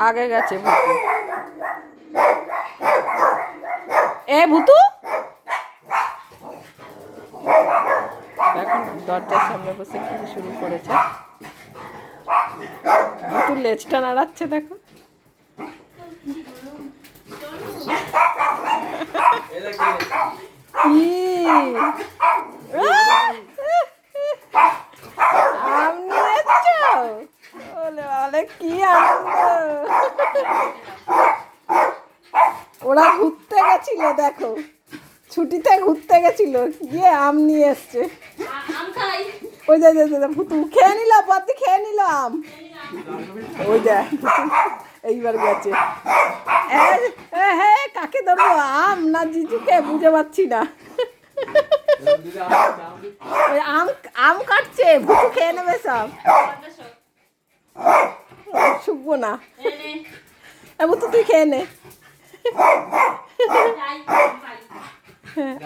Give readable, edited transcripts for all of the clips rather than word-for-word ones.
আগে গেছে ভুতু। এ ভুতু এখন দরজার সামনে বসে কি শুরু করেছে। ভুতু লেজটা নাড়াচ্ছে দেখো। কি আনন্দ! ওরা ঘুরতে গেছিল দেখো, ছুটিতে ঘুরতে গেছিল, গিয়ে আম নিয়ে এসছে। ওই যা ভুতু খেয়ে নিল, বদ্দি খেয়ে নিল আম। ওই যা এইবার গেছে। হ্যাঁ কাকে ধরবো, আম না জিজুকে বুঝে পাচ্ছি না। ওই আম আম কাটছে, ভুতু খেয়ে নেবে সব। শুকবো না, ভুতু তুই খেয়ে নে।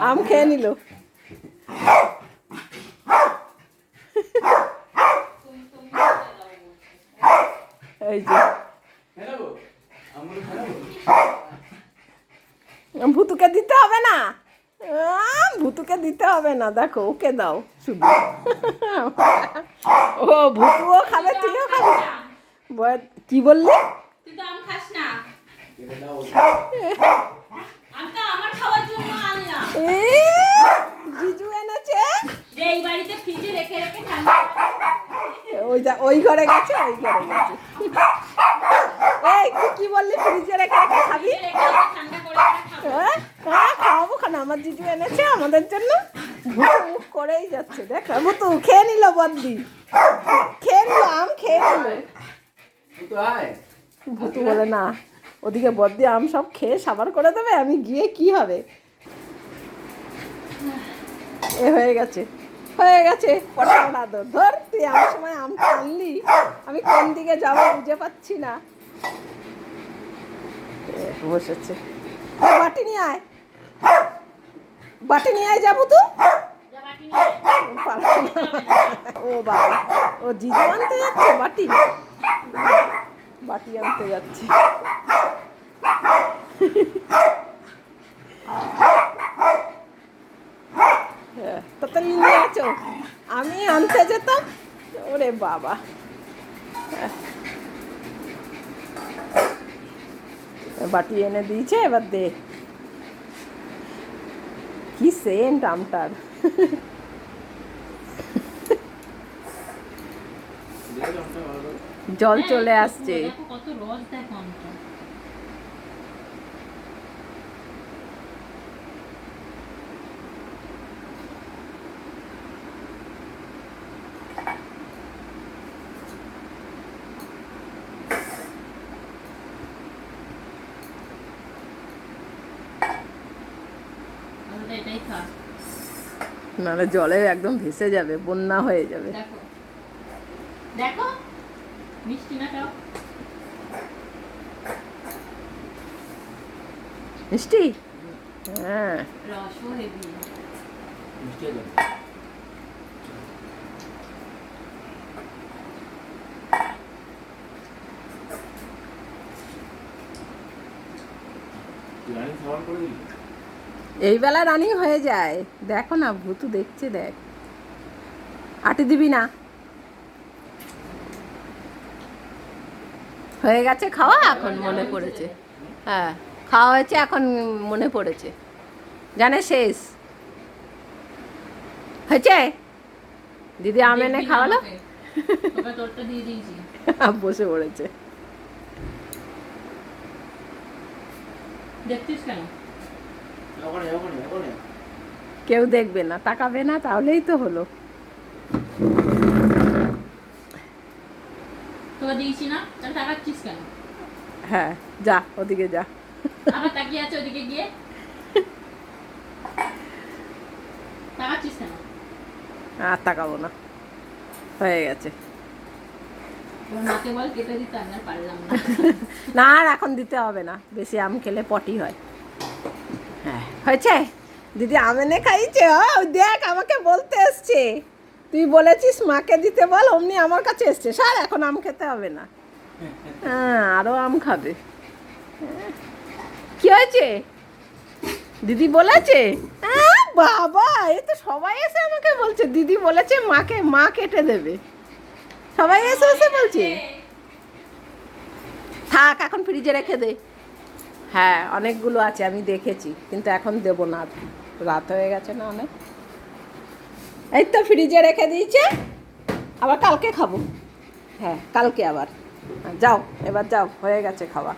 আম খেয়ে নিল। এই যে ভুতুকে দিতে হবে না, ভুতুকে দিতে হবে না, দেখো ওকে দাও শুধু। ও ভুতুও খাবে, তুইও খাবি। কি বললি? তুই তো আম খাস না। আমটা আমার খাওয়ার জন্য আনলাম। জিজু এনেছে। এই বাড়িতে ফ্রিজে রেখে রেখে ঠান্ডা। ওই ঘরে গেছে, ওই ঘরে গেছে। এই তুই কি বললি, ফ্রিজে রেখে রেখে খাবি? ঠান্ডা করে খাবো। হ্যাঁ খাওয়াবো কেন, আমার জিজু এনেছে আমাদের জন্য। ভুতু মুখ করেই যাচ্ছে দেখ, ভুতু খেয়ে নিল, বদ্দি খেয়ে নিল, আম খেয়ে নিল। ভুতু বলে না, ওদিকে বদ্দি আম সব খেয়ে সাবার করে দেবে, আমি গিয়ে কি হবে। এ হয়ে গেছে, হয়ে গেছে পটাপটা ধর। তুই আমার সময় আমটা আনলি, আমি কোন দিকে যাবো বুঝে পাচ্ছি না। বসেছে, বাটি নিয়ে আয়, বাটি নিয়ে আয়, যাবো তো। ও বাবা, ও জিজু আনতে যাচ্ছে বাটি, বাটি আনতে যাচ্ছে। তাড়াতাড়ি নিয়ে আছো, আমি আনতে যেতাম। ওরে বাবা, বাটি এনে দিয়েছে, এবার দে। কি সেন্ট আমটার! জল চলে আসছে। কত রস দেখো আমটা। এটাই খা, নাহলে জলে একদম ভেসে যাবে, বন্যা হয়ে যাবে। দেখো দেখো মিষ্টি না খাও। মিষ্টি, হ্যাঁ রসও হেভি। মিষ্টি আছে। রানী খাবার করে দিলি? এই বেলা রানিং হয়ে যায়, দেখো না ভুতু দেখছে, দেখ। আটি দিবি না, হয়ে গেছে খাওয়া, এখন মনে পড়েছে। হ্যাঁ খাওয়া হয়েছে, এখন মনে পড়েছে, জানে শেষ হয়েছে। দিদি আম এনে খাওয়ালো, তোরটা দিয়ে দিয়েছি। বসে পড়েছে। দেখছিস কেন? কেউ দেখবে না, তাকাবে না, তাহলেই তো হলো। তোকে দিয়েছি না, তাহলে তাকাচ্ছিস কেন? হ্যাঁ যা, ওদিকে যা। আবার তাকিয়ে আছে ওদিকে গিয়ে, তাকাচ্ছিস কেন? আর তাকাবো না, হয়ে গেছে। মাকে বল কেটে দিতে, আমি আর পারলাম না। না আর এখন দিতে হবে না, বেশি আম খেলে পটি হয়। হ্যাঁ হয়েছে, দিদি আম এনে খাইছে। দেখ আমাকে বলতে এসছে, তুই বলেছিস মাকে দিতে বল, অমনি আমার কাছে এসছে। স্যার এখন আম খেতে হবে না, হ্যাঁ আরো আম খাবে। কি হয়েছে দিদি বলেছে? বাবা এ তো সবাই এসে আমাকে বলছে দিদি বলেছে মাকে মা কেটে দেবে, সবাই এসে এসে বলছে। থাক এখন ফ্রিজে রেখে দে। হ্যাঁ অনেকগুলো আছে আমি দেখেছি, কিন্তু এখন দেবো না, রাত হয়ে গেছে না অনেক। এই তো ফ্রিজে রেখে দিয়েছে, আবার কালকে খাবো। হ্যাঁ কালকে আবার। যাও এবার যাও, হয়ে গেছে খাওয়া।